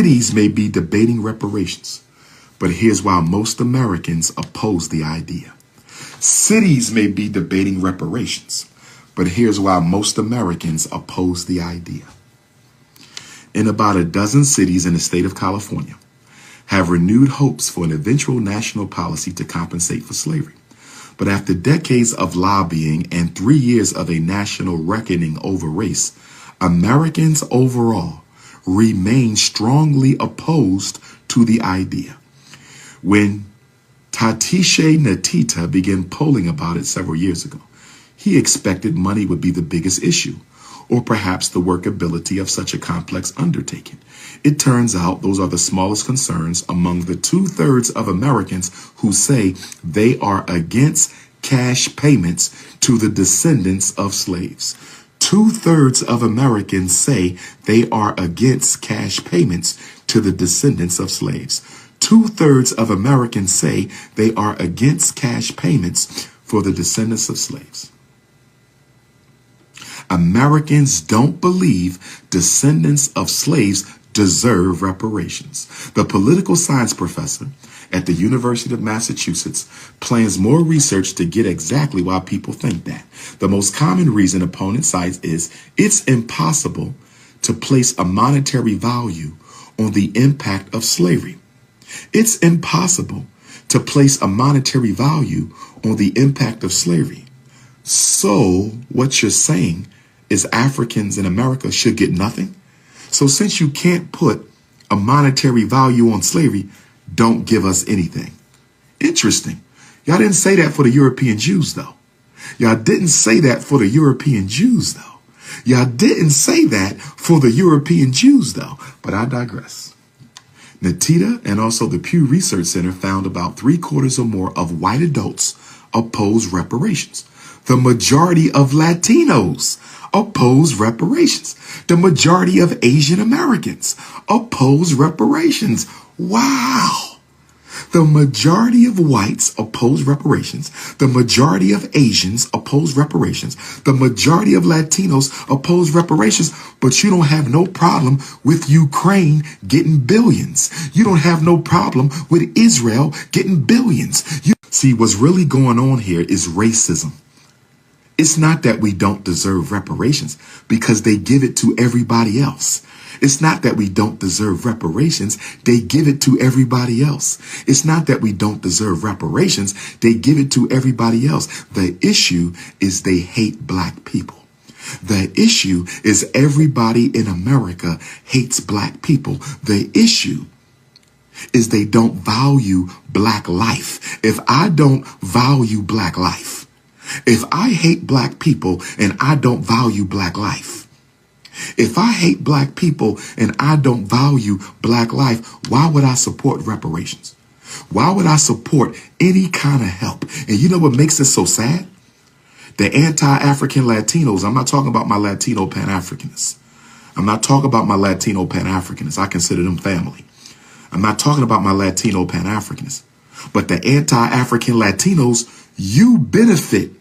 Cities may be debating reparations, but here's why most Americans oppose the idea. Cities may be debating reparations, but here's why most Americans oppose the idea. In about a dozen cities in the state of California have renewed hopes for an eventual national policy to compensate for slavery. But after decades of lobbying and 3 years of a national reckoning over race, Americans overall remain strongly opposed to the idea. When Tatishe Natita began polling about it several years ago, he expected money would be the biggest issue, or perhaps the workability of such a complex undertaking. It turns out those are the smallest concerns among the 2/3 of Americans who say they are against cash payments to the descendants of slaves. 2/3 of Americans say they are against cash payments to the descendants of slaves. 2/3 of Americans say they are against cash payments for the descendants of slaves. Americans don't believe descendants of slaves deserve reparations. The political science professor at the University of Massachusetts plans more research to get exactly why people think that. The most common reason opponents cite is it's impossible to place a monetary value on the impact of slavery. It's impossible to place a monetary value on the impact of slavery. So what you're saying is Africans in America should get nothing? So since you can't put a monetary value on slavery, don't give us anything. Interesting. Y'all didn't say that for the European Jews, though. Y'all didn't say that for the European Jews, though. Y'all didn't say that for the European Jews, though. But I digress. Natita and also the Pew Research Center found about 3/4 or more of white adults oppose reparations. The majority of Latinos oppose reparations. The majority of Asian Americans oppose reparations. Wow. The majority of whites oppose reparations. The majority of Asians oppose reparations. The majority of Latinos oppose reparations. But you don't have no problem with Ukraine getting billions. You don't have no problem with Israel getting billions. See, what's really going on here is racism. It's not that we don't deserve reparations because they give it to everybody else. It's not that we don't deserve reparations. They give it to everybody else. It's not that we don't deserve reparations. They give it to everybody else. The issue is they hate black people. The issue is everybody in America hates black people. The issue is they don't value black life. If I don't value black life, if I hate black people and I don't value black life, if I hate black people and I don't value black life, why would I support reparations? Why would I support any kind of help? And you know what makes it so sad? The anti-African Latinos, I'm not talking about my Latino Pan-Africanists. I'm not talking about my Latino Pan-Africanists. I consider them family. I'm not talking about my Latino Pan-Africanists. But the anti-African Latinos, you benefit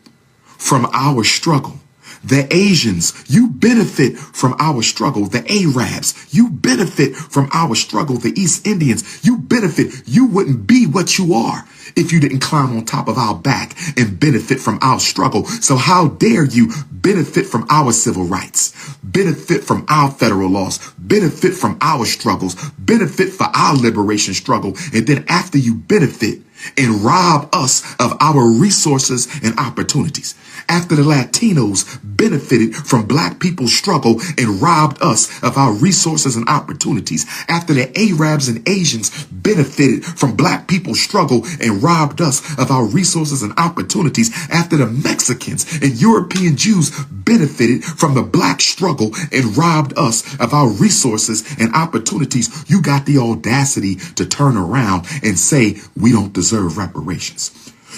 from our struggle. The Asians, you benefit from our struggle. The Arabs, you benefit from our struggle. The East Indians, you benefit. You wouldn't be what you are if you didn't climb on top of our back and benefit from our struggle. So how dare you benefit from our civil rights, benefit from our federal laws, benefit from our struggles, benefit for our liberation struggle. And then after you benefit and rob us of our resources and opportunities. After the Latinos benefited from black people's struggle and robbed us of our resources and opportunities. After the Arabs and Asians benefited from black people's struggle and robbed us of our resources and opportunities. After the Mexicans and European Jews benefited from the black struggle and robbed us of our resources and opportunities, you got the audacity to turn around and say we don't deserve reparations.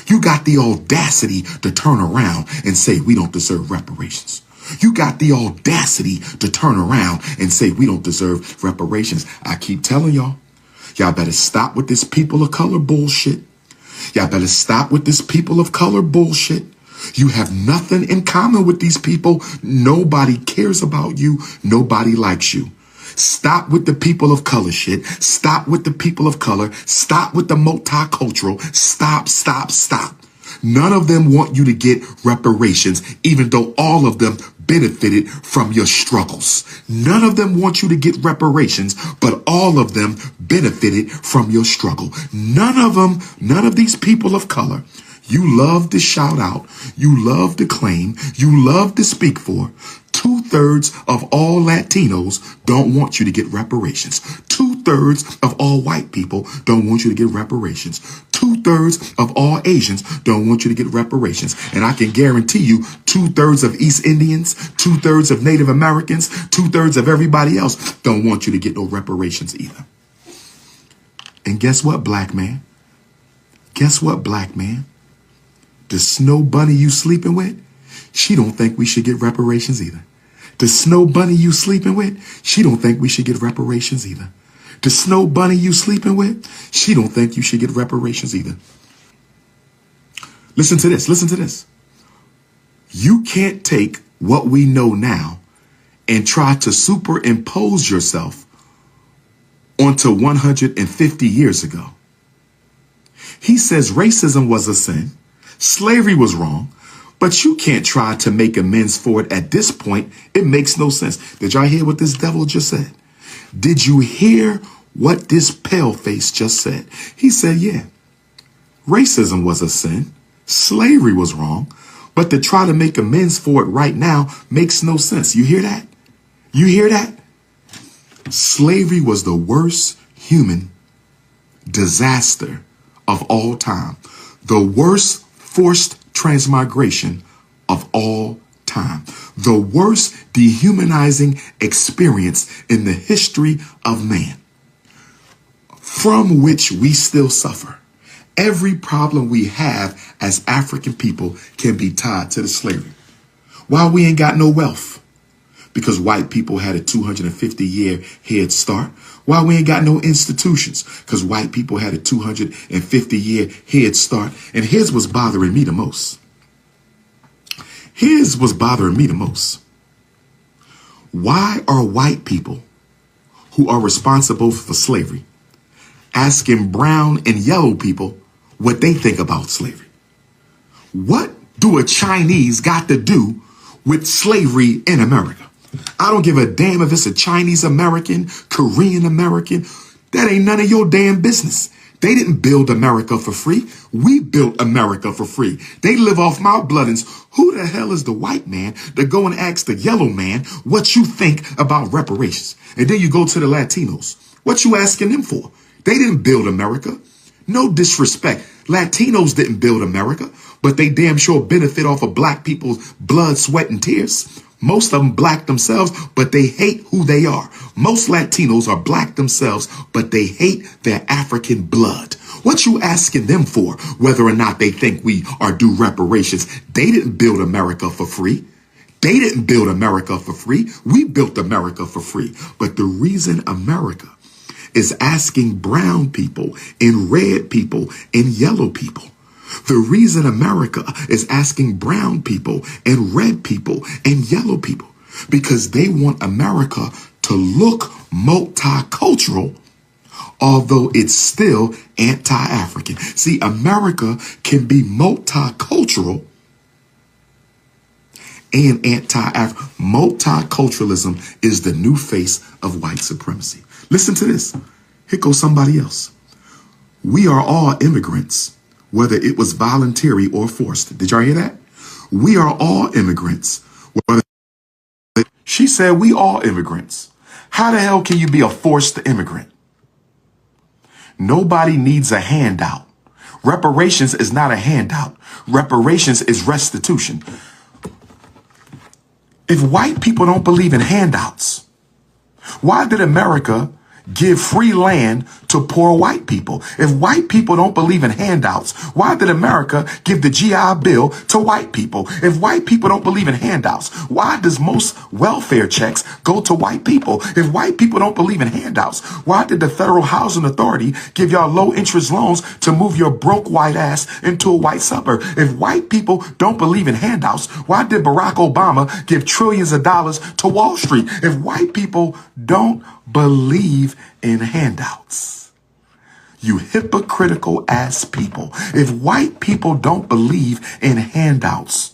You got the audacity to turn around and say we don't deserve reparations. You got the audacity to turn around and say we don't deserve reparations. I keep telling y'all, y'all better stop with this people of color bullshit. Y'all better stop with this people of color bullshit. You have nothing in common with these people. Nobody cares about you. Nobody likes you. Stop with the people of color shit. Stop with the people of color. Stop with the multicultural. Stop, stop, stop. None of them want you to get reparations, even though all of them benefited from your struggles. None of them want you to get reparations, but all of them benefited from your struggle. None of these people of color you love to shout out, you love to claim, you love to speak for. 2/3 of all Latinos don't want you to get reparations. 2/3 of all white people don't want you to get reparations. 2/3 of all Asians don't want you to get reparations. And I can guarantee you 2/3 of East Indians, 2/3 of Native Americans, 2/3 of everybody else don't want you to get no reparations either. And guess what, black man? Guess what, black man? The snow bunny you sleeping with, she don't think we should get reparations either. The snow bunny you sleeping with, she don't think we should get reparations either. The snow bunny you sleeping with, she don't think you should get reparations either. Listen to this. Listen to this. You can't take what we know now and try to superimpose yourself onto 150 years ago. He says racism was a sin. Slavery was wrong, but you can't try to make amends for it at this point. It makes no sense. Did y'all hear what this devil just said? Did you hear what this paleface just said? He said, yeah, racism was a sin. Slavery was wrong, but to try to make amends for it right now makes no sense. You hear that? You hear that? Slavery was the worst human disaster of all time. The worst forced transmigration of all time. The worst dehumanizing experience in the history of man, from which we still suffer. Every problem we have as African people can be tied to the slavery. Why we ain't got no wealth? Because white people had a 250-year head start. Why we ain't got no institutions? Because white people had a 250-year head start. And here's what's bothering me the most. Here's what's bothering me the most. Why are white people who are responsible for slavery asking brown and yellow people what they think about slavery? What do a Chinese got to do with slavery in America? I don't give a damn if it's a Chinese American, Korean American. That ain't none of your damn business. They didn't build America for free. We built America for free. They live off my bloodings. Who the hell is the white man to go and ask the yellow man what you think about reparations? And then you go to the Latinos. What you asking them for? They didn't build America. No disrespect. Latinos didn't build America, but they damn sure benefit off of black people's blood, sweat, and tears. Most of them black themselves, but they hate who they are. Most Latinos are black themselves, but they hate their African blood. What you asking them for, whether or not they think we are due reparations? They didn't build America for free. They didn't build America for free. We built America for free. But the reason America is asking brown people and red people and yellow people, the reason America is asking brown people and red people and yellow people, because they want America to look multicultural, although it's still anti-African. See, America can be multicultural and anti-African. Multiculturalism is the new face of white supremacy. Listen to this. Here goes somebody else. We are all immigrants, whether it was voluntary or forced. Did y'all hear that? We are all immigrants. She said we all immigrants. How the hell can you be a forced immigrant? Nobody needs a handout. Reparations is not a handout. Reparations is restitution. If white people don't believe in handouts, why did America give free land to poor white people? If white people don't believe in handouts, why did America give the GI Bill to white people? If white people don't believe in handouts, why does most welfare checks go to white people? If white people don't believe in handouts, why did the Federal Housing Authority give y'all low interest loans to move your broke white ass into a white suburb? If white people don't believe in handouts, why did Barack Obama give trillions of dollars to Wall Street? If white people don't believe in handouts, you hypocritical ass people. If white people don't believe in handouts,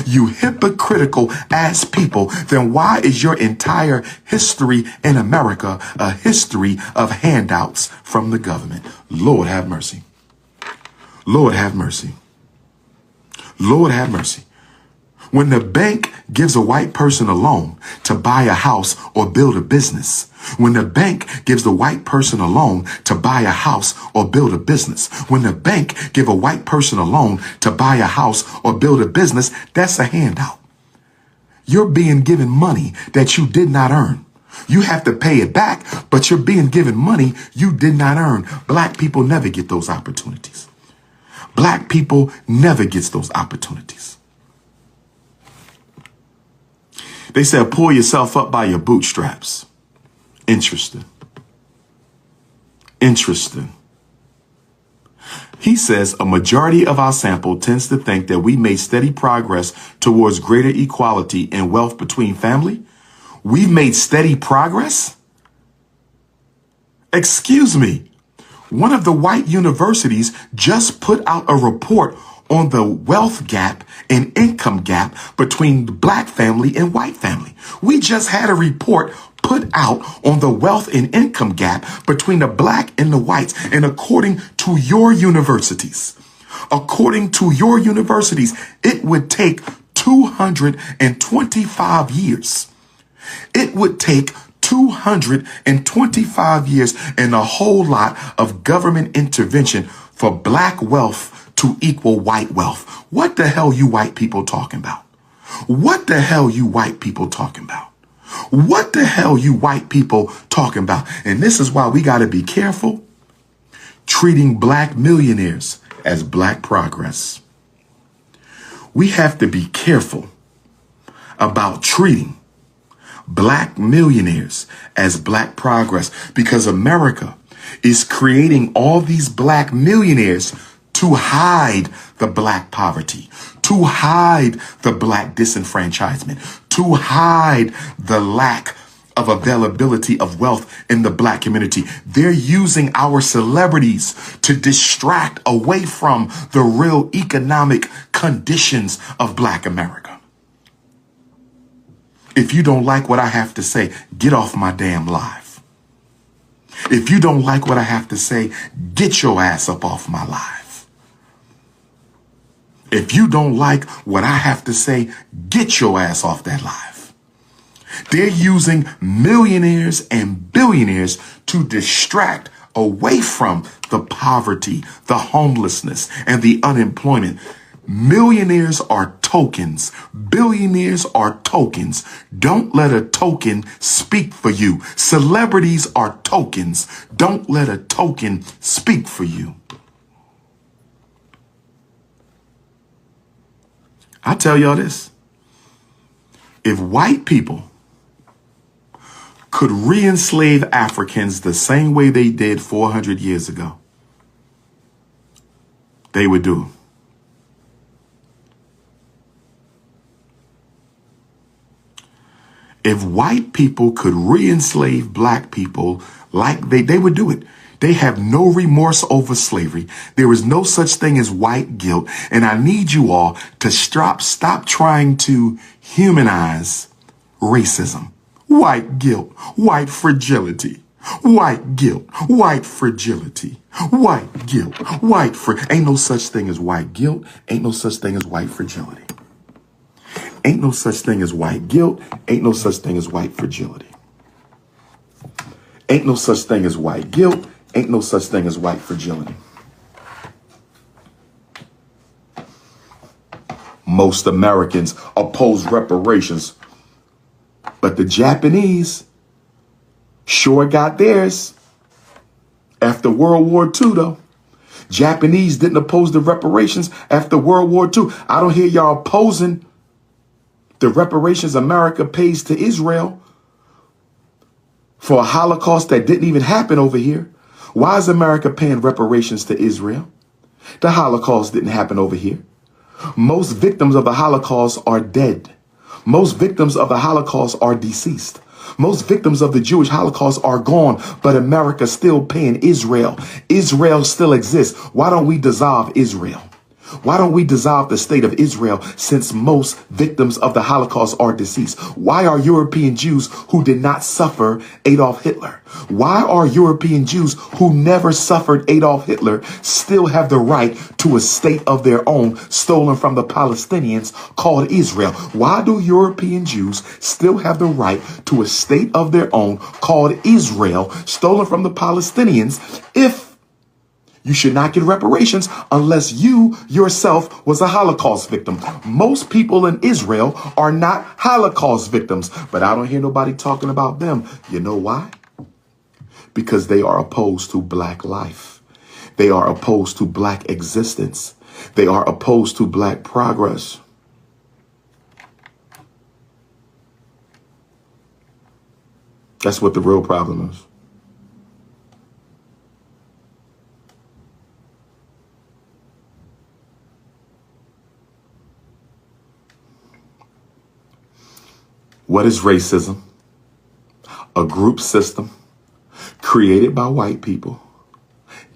you hypocritical ass people, then why is your entire history in America a history of handouts from the government? Lord have mercy. Lord have mercy. Lord have mercy. When the bank gives a white person a loan to buy a house or build a business, when the bank gives the white person a loan to buy a house or build a business, when the bank give a white person a loan to buy a house or build a business, that's a handout. You're being given money that you did not earn. You have to pay it back, but you're being given money you did not earn. Black people never get those opportunities. Black people never gets those opportunities. They said, pull yourself up by your bootstraps. Interesting. Interesting. He says a majority of our sample tends to think that we made steady progress towards greater equality in wealth between family. We've made steady progress? Excuse me. One of the white universities just put out a report on the wealth gap and income gap between the black family and white family. We just had a report put out on the wealth and income gap between the black and the whites. And according to your universities, it would take 225 years. It would take 225 years and a whole lot of government intervention for black wealth to equal white wealth. What the hell you white people talking about? What the hell you white people talking about? What the hell you white people talking about? And this is why we got to be careful treating black millionaires as black progress. We have to be careful about treating black millionaires as black progress, because America is creating all these black millionaires to hide the black poverty, to hide the black disenfranchisement, to hide the lack of availability of wealth in the black community. They're using our celebrities to distract away from the real economic conditions of black America. If you don't like what I have to say, get off my damn live. If you don't like what I have to say, get your ass up off my live. If you don't like what I have to say, get your ass off that live. They're using millionaires and billionaires to distract away from the poverty, the homelessness, and the unemployment. Millionaires are tokens. Billionaires are tokens. Don't let a token speak for you. Celebrities are tokens. Don't let a token speak for you. I tell y'all this. If white people could re-enslave Africans the same way they did 400 years ago, they would do. If white people could re-enslave black people like they would do it. They have no remorse over slavery. There is no such thing as white guilt. And I need you all to stop trying to humanize racism. White guilt, white fragility, white guilt, white fragility, white guilt, ain't no such thing as white guilt. Ain't no such thing as white fragility. Ain't no such thing as white guilt. Ain't no such thing as white fragility. Ain't no such thing as white guilt. Ain't no such thing as white fragility. Most Americans oppose reparations, but the Japanese Sure got theirs. After World War II, though. Japanese didn't oppose the reparations after World War II. I don't hear y'all opposing the reparations America pays to Israel for a Holocaust that didn't even happen over here. Why is America paying reparations to Israel? The Holocaust didn't happen over here. Most victims of the Holocaust are dead. Most victims of the Holocaust are deceased. Most victims of the Jewish Holocaust are gone, but America's still paying Israel. Israel still exists. Why don't we dissolve Israel? Why don't we dissolve the state of Israel since most victims of the Holocaust are deceased? Why are European Jews who did not suffer Adolf Hitler? Why are European Jews who never suffered Adolf Hitler still have the right to a state of their own stolen from the Palestinians called Israel? Why do European Jews still have the right to a state of their own called Israel stolen from the Palestinians if you should not get reparations unless you yourself was a Holocaust victim? Most people in Israel are not Holocaust victims, but I don't hear nobody talking about them. You know why? Because they are opposed to black life. They are opposed to black existence. They are opposed to black progress. That's what the real problem is. What is racism? A group system created by white people,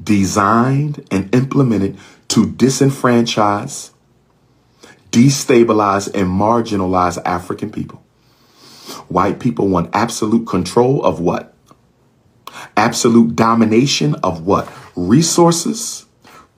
designed and implemented to disenfranchise, destabilize, and marginalize African people. White people want absolute control of what? Absolute domination of what? Resources,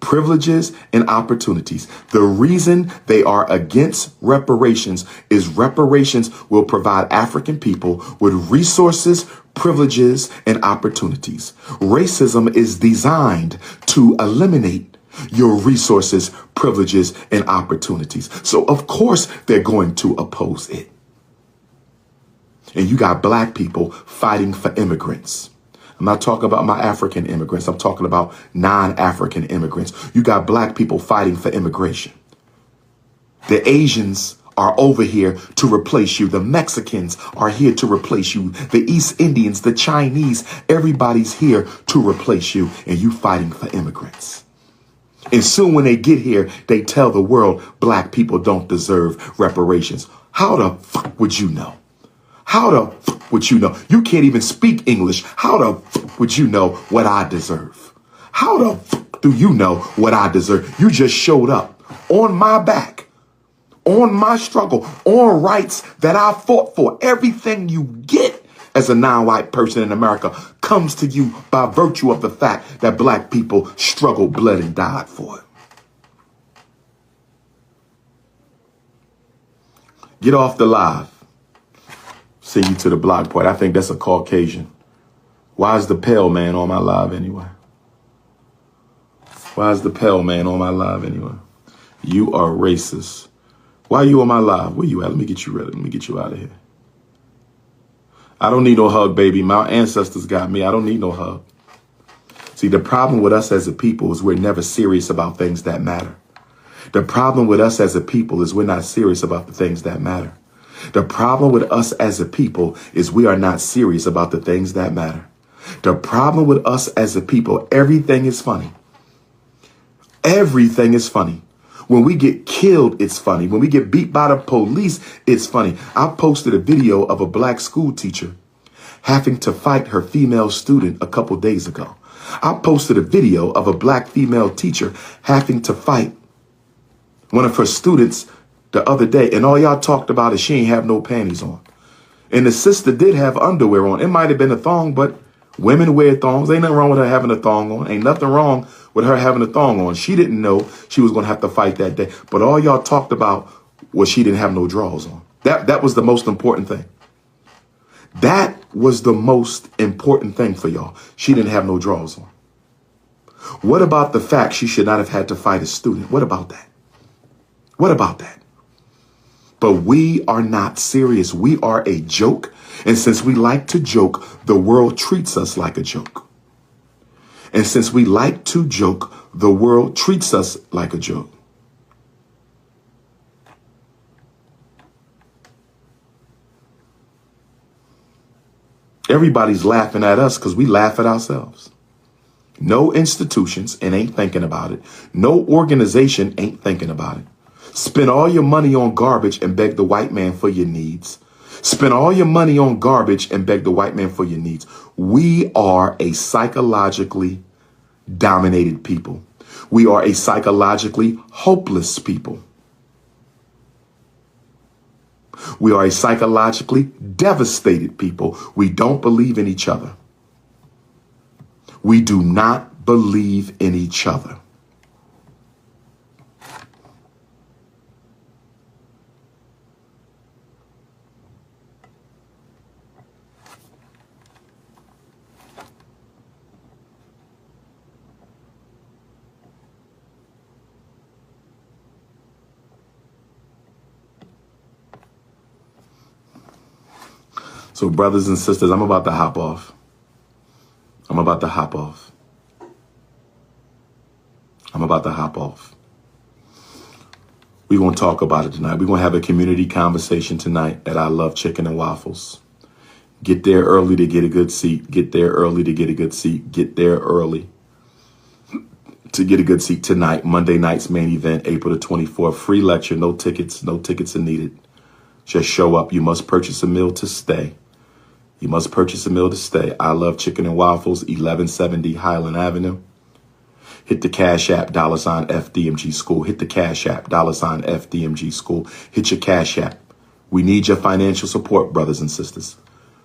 privileges, and opportunities. The reason they are against reparations is reparations will provide African people with resources, privileges, and opportunities. Racism is designed to eliminate your resources, privileges, and opportunities. So of course they're going to oppose it. And you got black people fighting for immigrants. I'm not talking about my African immigrants. I'm talking about non-African immigrants. You got black people fighting for immigration. The Asians are over here to replace you. The Mexicans are here to replace you. The East Indians, the Chinese, everybody's here to replace you. And you fighting for immigrants. And soon when they get here, they tell the world black people don't deserve reparations. How the fuck would you know? How the fuck would you know? You can't even speak English. How the fuck would you know what I deserve? How the fuck do you know what I deserve? You just showed up on my back, on my struggle, on rights that I fought for. Everything you get as a non-white person in America comes to you by virtue of the fact that black people struggled, bled, and died for it. Get off the live. Send you to the blog part. I think that's a Caucasian. Why is the pale man on my live anyway? Why is the pale man on my live anyway? You are racist. Why are you on my live? Where you at? Let me get you ready. Let me get you out of here. I don't need no hug, baby. My ancestors got me. I don't need no hug. See, the problem with us as a people is we're never serious about things that matter. The problem with us as a people is we're not serious about the things that matter. The problem with us as a people is we are not serious about the things that matter. The problem with us as a people, everything is funny. Everything is funny. When we get killed, it's funny. When we get beat by the police, it's funny. I posted a video of a black school teacher having to fight her female student a couple days ago. I posted a video of a black female teacher having to fight one of her students the other day, and all y'all talked about is she ain't have no panties on. And the sister did have underwear on. It might have been a thong, but women wear thongs. Ain't nothing wrong with her having a thong on. Ain't nothing wrong with her having a thong on. She didn't know she was going to have to fight that day. But all y'all talked about was she didn't have no drawers on. That was the most important thing. That was the most important thing for y'all. She didn't have no drawers on. What about the fact she should not have had to fight a student? What about that? What about that? But we are not serious. We are a joke. And since we like to joke, the world treats us like a joke. And since we like to joke, the world treats us like a joke. Everybody's laughing at us because we laugh at ourselves. No institutions and ain't thinking about it. No organization ain't thinking about it. Spend all your money on garbage and beg the white man for your needs. Spend all your money on garbage and beg the white man for your needs. We are a psychologically dominated people. We are a psychologically hopeless people. We are a psychologically devastated people. We don't believe in each other. We do not believe in each other. So brothers and sisters, I'm about to hop off. I'm about to hop off. We're going to talk about it tonight. We're going to have a community conversation tonight at I Love Chicken and Waffles. Get there early to get a good seat. Get there early to get a good seat. Get there early to get a good seat tonight. Monday night's main event, April the 24th. Free lecture. No tickets. No tickets are needed. Just show up. You must purchase a meal to stay. You must purchase a meal to stay. I Love Chicken and Waffles, 1170 Highland Avenue. Hit the Cash App, $ FDMG School. Hit the Cash App, $ FDMG School. Hit your Cash App. We need your financial support, brothers and sisters.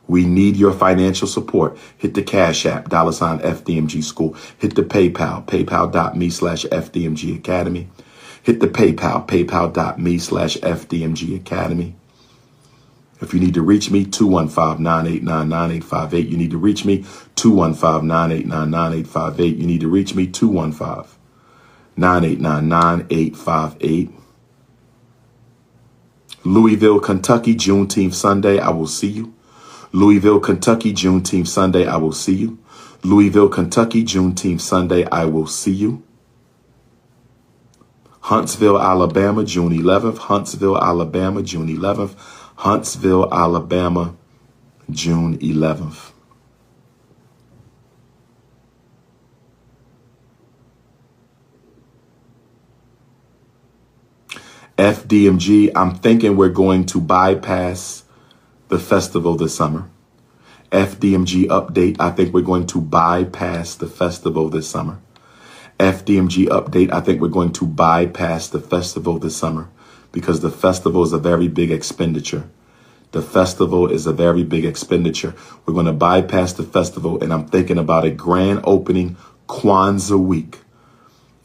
We need your financial support. Hit the Cash App, $ FDMG School. Hit the PayPal, paypal.me/FDMG Academy. Hit the PayPal, paypal.me/FDMG Academy. If you need to reach me, 215-989-9858. You need to reach me, 215-989-9858. You need to reach me, 215-989-9858. Louisville, Kentucky, Juneteenth Sunday, I will see you. Louisville, Kentucky, Juneteenth Sunday, I will see you. Louisville, Kentucky, Juneteenth Sunday, I will see you. Huntsville, Alabama, June 11th. Huntsville, Alabama, June 11th. Huntsville, Alabama, June 11th. FDMG, I'm thinking we're going to bypass the festival this summer. FDMG update, I think we're going to bypass the festival this summer. FDMG update, I think we're going to bypass the festival this summer because the festival is a very big expenditure. The festival is a very big expenditure. We're going to bypass the festival, and I'm thinking about a grand opening Kwanzaa week.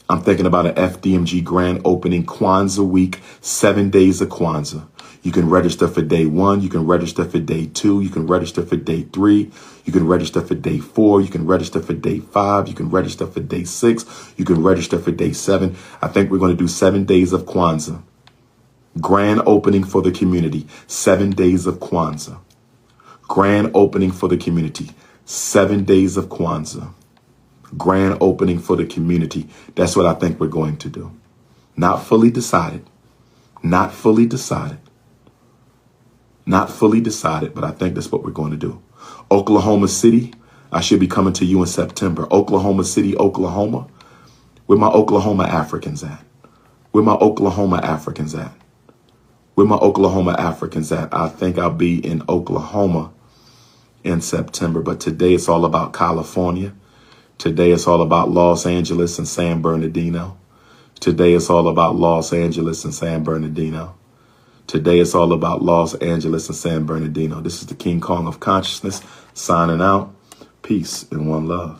I'm thinking about an FDMG grand opening Kwanzaa week, 7 days of Kwanzaa. You can register for day 1. You can register for day 2. You can register for day 3. You can register for day 4. You can register for day 5. You can register for day 6. You can register for day 7. I think we're going to do 7 days of Kwanzaa. Grand opening for the community, 7 days of Kwanzaa. Grand opening for the community, 7 days of Kwanzaa. Grand opening for the community. That's what I think we're going to do. Not fully decided. Not fully decided. Not fully decided, but I think that's what we're going to do. Oklahoma City, I should be coming to you in September. Oklahoma City, Oklahoma. Where my Oklahoma Africans at? Where my Oklahoma Africans at? Where my Oklahoma Africans at? I think I'll be in Oklahoma in September, but today it's all about California. Today it's all about Los Angeles and San Bernardino. Today it's all about Los Angeles and San Bernardino. Today it's all about Los Angeles and San Bernardino. This is the King Kong of Consciousness signing out. Peace and one love.